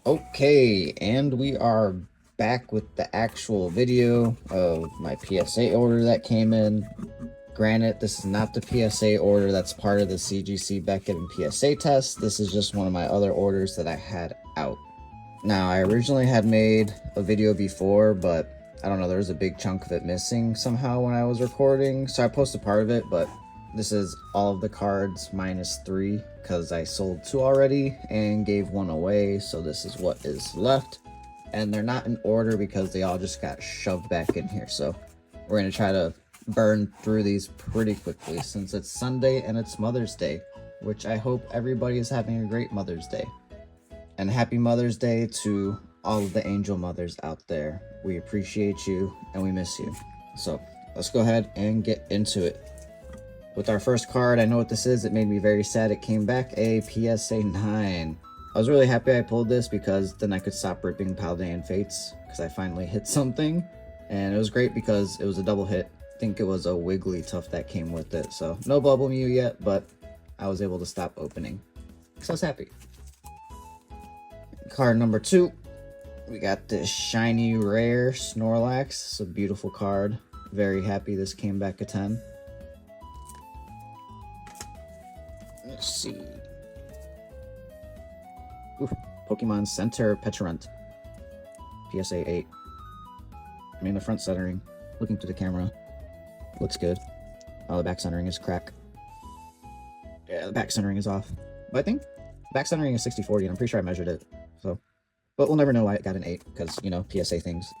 Okay, and we are back with the actual video of my PSA order that came in. Granted, this is not the PSA order that's part of the CGC Beckett and PSA test. This is just one of my other orders that I had out. Now, I originally had made a video before, but I don't know, there was a big chunk of it missing somehow when I was recording, so I posted part of it, but this is all of the cards minus 3 because I sold 2 already and gave 1 away, so this is what is left. And they're not in order because they all just got shoved back in here, so we're going to try to burn through these pretty quickly since it's Sunday and it's Mother's Day, which I hope everybody is having a great Mother's Day. And happy Mother's Day to all of the angel mothers out there. We appreciate you and we miss you. So let's go ahead and get into it. With our first card, I know what this is. It made me very sad. It came back a PSA 9. I was really happy I pulled this because then I could stop ripping Paldean Fates because I finally hit something. And it was great because it was a double hit. I think it was a Wigglytuff that came with it. So no Bubble Mew yet, but I was able to stop opening. So I was happy. Card number 2. We got this shiny rare Snorlax. It's a beautiful card. Very happy this came back a 10. Let's see. Ooh, Pokemon Center Petulant. PSA 8. I mean, the front centering, looking through the camera, looks good. Oh, the back centering is crack. Yeah, the back centering is off. But I think back centering is 60/40, and I'm pretty sure I measured it. So, but we'll never know why it got an 8, because, you know, PSA things.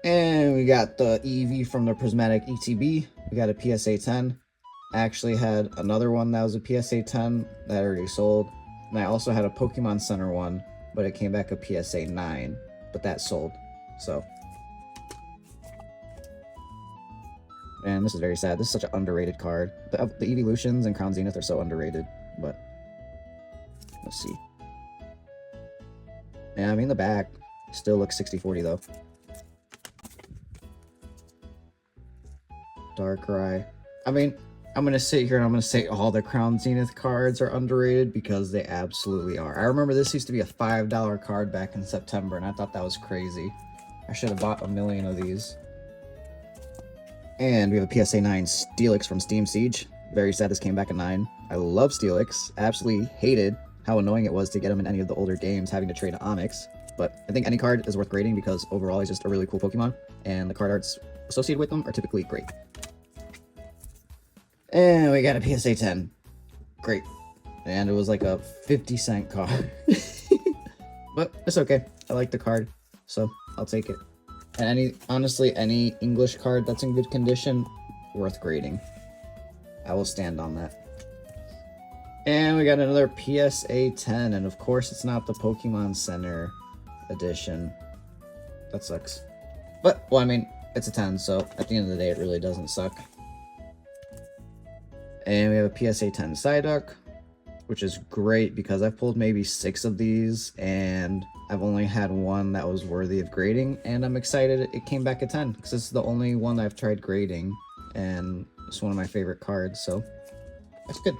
And we got the EV from the Prismatic ETB. We got a PSA 10. I actually had another one that was a PSA 10 that I already sold. And I also had a Pokemon Center one, but it came back a PSA 9, but that sold. So. And this is very sad. This is such an underrated card. The Evolutions and Crown Zenith are so underrated, but let's see. Yeah, I mean, the back still looks 60/40 though. Darkrai. I mean, I'm going to sit here and I'm going to say all the Crown Zenith cards are underrated because they absolutely are. I remember this used to be a $5 card back in September, and I thought that was crazy. I should have bought a million of these. And we have a PSA 9 Steelix from Steam Siege. Very sad this came back a 9. I love Steelix. Absolutely hated how annoying it was to get him in any of the older games, having to trade Onyx. But I think any card is worth grading because overall he's just a really cool Pokemon, and the card arts associated with them are typically great. And we got a PSA 10. Great. And it was like a 50-cent card. But it's okay. I like the card, so I'll take it. And honestly, any English card that's in good condition, worth grading. I will stand on that. And we got another PSA 10, and of course it's not the Pokemon Center edition. That sucks. But, well, I mean, it's a 10, so at the end of the day, it really doesn't suck. And we have a PSA 10 Psyduck, which is great because I've pulled maybe 6 of these, and I've only had one that was worthy of grading, and I'm excited it came back a 10 because this is the only one I've tried grading, and it's one of my favorite cards, so that's good.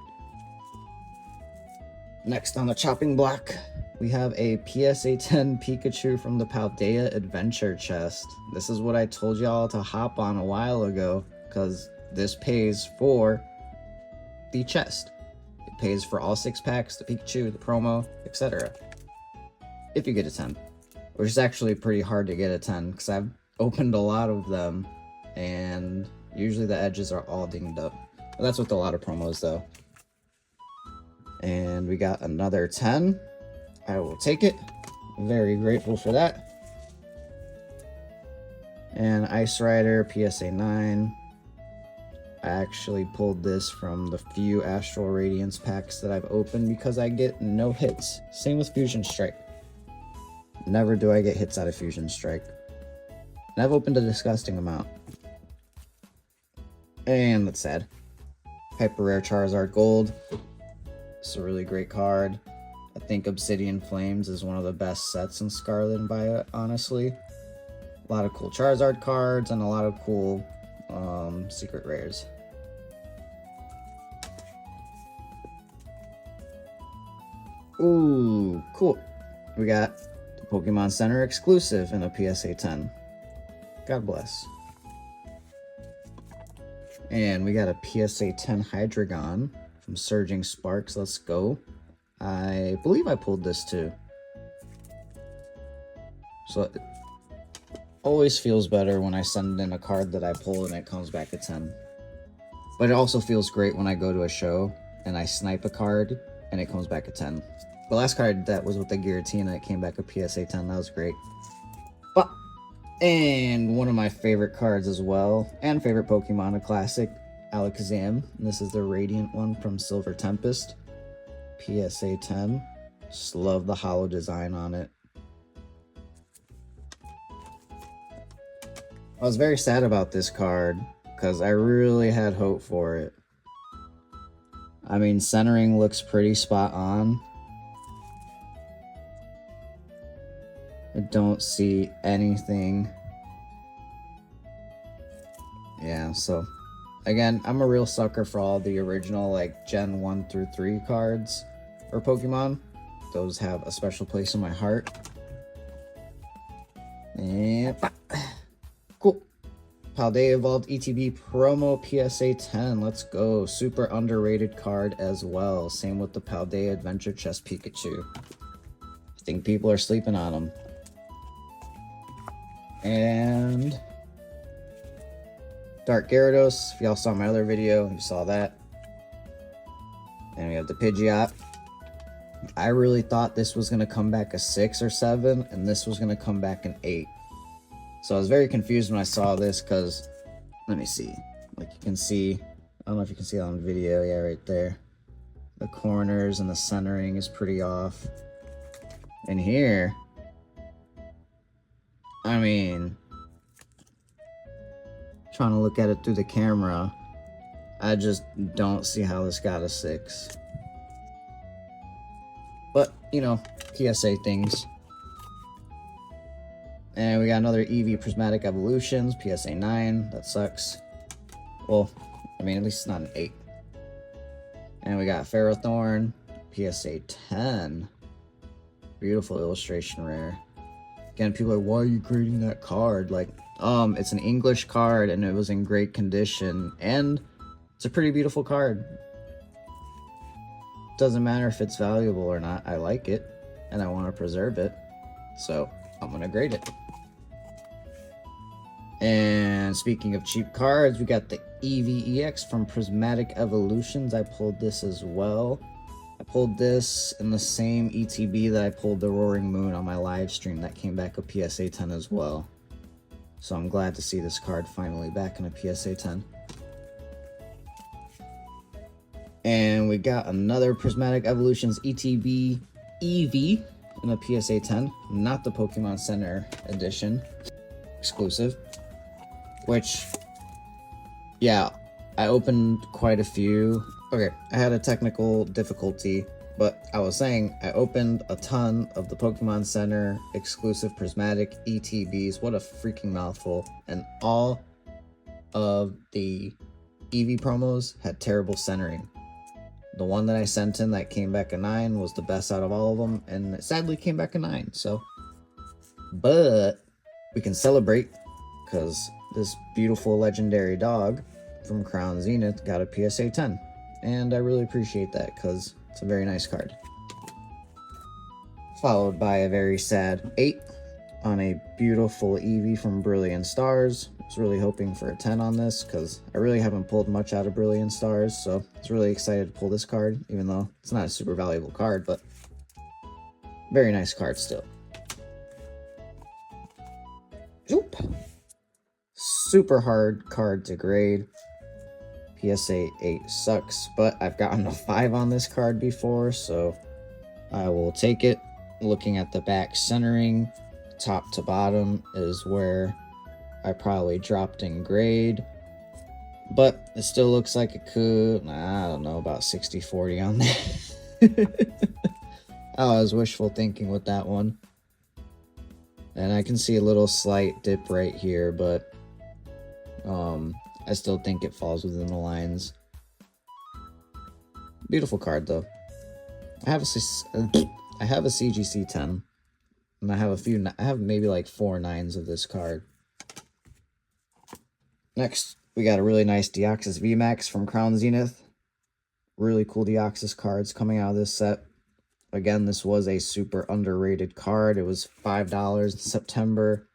Next on the chopping block, we have a PSA 10 Pikachu from the Paldea Adventure Chest. This is what I told y'all to hop on a while ago because this pays for the chest. It pays for all 6 packs, the Pikachu, the promo, etc. If you get a 10, which is actually pretty hard to get a 10 because I've opened a lot of them and usually the edges are all dinged up. But that's with a lot of promos though. And we got another 10. I will take it. Very grateful for that. And Ice Rider PSA 9. I actually pulled this from the few Astral Radiance packs that I've opened because I get no hits. Same with Fusion Strike. Never do I get hits out of Fusion Strike. And I've opened a disgusting amount. And that's sad. Hyper Rare Charizard Gold. It's a really great card. I think Obsidian Flames is one of the best sets in Scarlet and Violet, honestly. A lot of cool Charizard cards and a lot of cool secret rares. Ooh, cool. we got the Pokemon Center exclusive in a PSA 10. God bless. And we got a PSA 10 Hydreigon from Surging Sparks. Let's go. I believe I pulled this too. So it always feels better when I send in a card that I pull and it comes back a 10. But it also feels great when I go to a show and I snipe a card and it comes back a 10. The last card that was with the Giratina, it came back a PSA 10. That was great. But, and one of my favorite cards as well, and favorite Pokemon, a classic, Alakazam. And this is the Radiant one from Silver Tempest. PSA 10. Just love the hollow design on it. I was very sad about this card because I really had hope for it. I mean, centering looks pretty spot on. I don't see anything. Yeah, so again, I'm a real sucker for all the original like Gen 1 through 3 cards or Pokemon. Those have a special place in my heart. And cool. Paldea Evolved ETB promo PSA 10. Let's go. Super underrated card as well. Same with the Paldea Adventure Chest Pikachu. I think people are sleeping on them. And Dark Gyarados. If y'all saw my other video, you saw that. And we have the Pidgeot. I really thought this was going to come back a 6 or 7, and this was going to come back an 8. So I was very confused when I saw this because, let me see. Like you can see, I don't know if you can see it on video. Yeah, right there. The corners and the centering is pretty off. And here, I mean, trying to look at it through the camera, I just don't see how this got a 6. But, you know, PSA things. And we got another Eevee Prismatic Evolutions, PSA 9. That sucks. Well, I mean, at least it's not an 8. And we got Ferrothorn, PSA 10. Beautiful illustration rare. Again, people are like, why are you grading that card? Like, it's an English card and it was in great condition. And it's a pretty beautiful card. Doesn't matter if it's valuable or not. I like it and I want to preserve it. So I'm going to grade it. And speaking of cheap cards, we got the Eevee EX from Prismatic Evolutions. I pulled this as well. I pulled this in the same ETB that I pulled the Roaring Moon on my live stream. That came back a PSA 10 as well. So I'm glad to see this card finally back in a PSA 10. And we got another Prismatic Evolutions ETB Eevee in a PSA 10. Not the Pokemon Center edition. Exclusive. Which, yeah, I opened quite a few. Okay, I had a technical difficulty, but I was saying I opened a ton of the Pokemon Center exclusive Prismatic ETBs. What a freaking mouthful. And all of the Eevee promos had terrible centering. The one that I sent in that came back a 9 was the best out of all of them, and it sadly came back a 9, so. But we can celebrate, because this beautiful legendary dog from Crown Zenith got a PSA 10. And I really appreciate that, because it's a very nice card. Followed by a very sad 8 on a beautiful Eevee from Brilliant Stars. I was really hoping for a 10 on this, because I really haven't pulled much out of Brilliant Stars, so I was really excited to pull this card, even though it's not a super valuable card, but very nice card still. Oop. Super hard card to grade. PSA 8 sucks, but I've gotten a 5 on this card before, so I will take it. Looking at the back centering, top to bottom is where I probably dropped in grade, but it still looks like it could, I don't know, about 60-40 on that. I was wishful thinking with that one. And I can see a little slight dip right here, but I still think it falls within the lines. Beautiful card though. I have a CGC 10. And I have a few, I have maybe like 4 9s of this card. Next, we got a really nice Deoxys VMAX from Crown Zenith. Really cool Deoxys cards coming out of this set. Again, this was a super underrated card. It was $5 in September.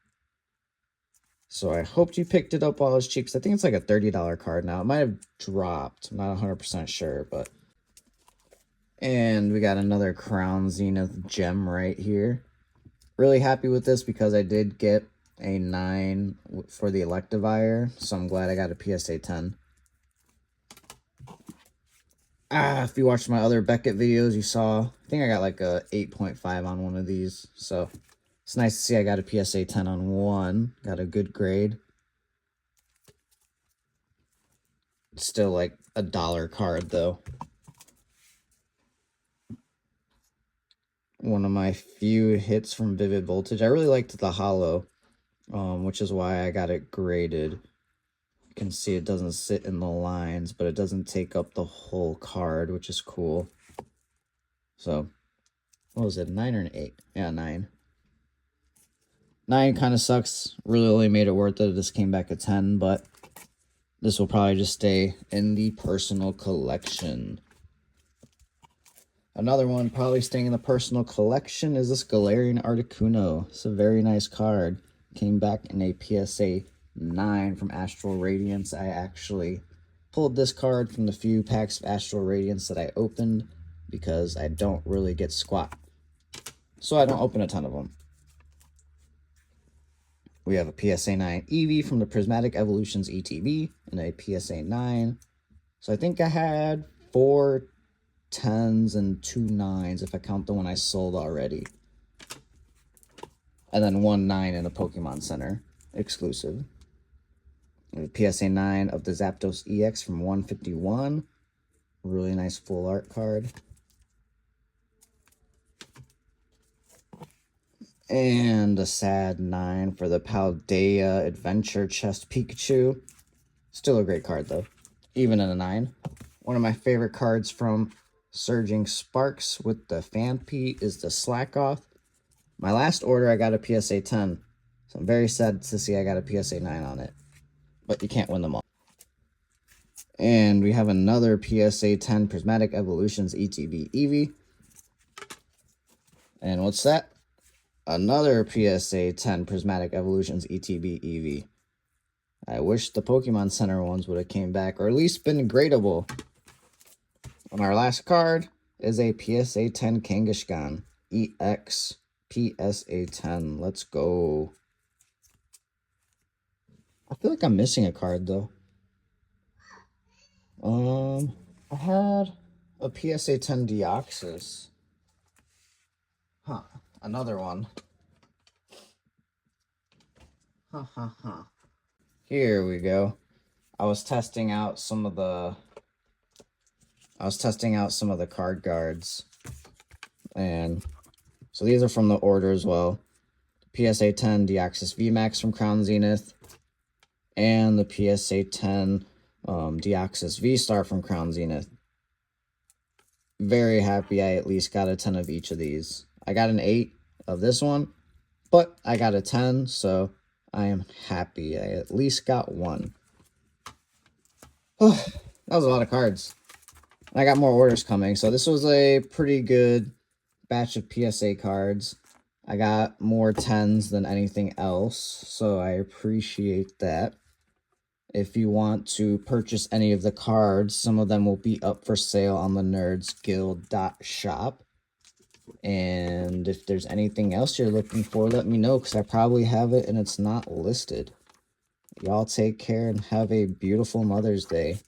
So I hoped you picked it up while it was cheap, because I think it's like a $30 card now. It might have dropped. I'm not 100% sure, but... And we got another Crown Zenith gem right here. Really happy with this because I did get a 9 for the Electivire, so I'm glad I got a PSA 10. If you watched my other Beckett videos, you saw, I think I got like a 8.5 on one of these, so it's nice to see I got a PSA 10 on one. Got a good grade. It's still like a $1 card though. One of my few hits from Vivid Voltage. I really liked the holo, which is why I got it graded. You can see it doesn't sit in the lines, but it doesn't take up the whole card, which is cool. So, what was it, 9 or an 8? Yeah, 9. 9 kind of sucks. Really only made it worth it if this came back at 10, but this will probably just stay in the personal collection. Another one probably staying in the personal collection is this Galarian Articuno. It's a very nice card. Came back in a PSA 9 from Astral Radiance. I actually pulled this card from the few packs of Astral Radiance that I opened because I don't really get squat. So I don't open a ton of them. We have a PSA 9 Eevee from the Prismatic Evolutions ETB and a PSA 9. So I think I had 4 10s and 2 9s if I count the one I sold already. And then 1 9 in a Pokemon Center exclusive. We have a PSA 9 of the Zapdos EX from 151. Really nice full art card. And a sad 9 for the Paldea Adventure Chest Pikachu. Still a great card though, even in a 9. One of my favorite cards from Surging Sparks with the Phanpy is the Slackoth. My last order, I got a PSA 10. So I'm very sad to see I got a PSA 9 on it. But you can't win them all. And we have another PSA 10 Prismatic Evolutions ETB Eevee. And what's that? Another PSA 10 Prismatic Evolutions ETB Eevee. I wish the Pokemon Center ones would have came back, or at least been gradable. And our last card is a PSA 10 Kangaskhan EX PSA 10. Let's go. I feel like I'm missing a card though. I had a PSA 10 Deoxys. Huh, another one. Here we go. I was testing out some of the card guards. And so these are from the order as well. PSA 10 Deoxys VMAX from Crown Zenith. And the PSA 10 Deoxys V-Star from Crown Zenith. Very happy I at least got a 10 of each of these. I got an 8 of this one, but I got a 10, so I am happy I at least got one. That was a lot of cards. I got more orders coming, so this was a pretty good batch of PSA cards. I got more 10s than anything else, so I appreciate that. If you want to purchase any of the cards, some of them will be up for sale on the nerdsguild.shop. And if there's anything else you're looking for, let me know, because I probably have it and it's not listed. Y'all take care and have a beautiful Mother's Day.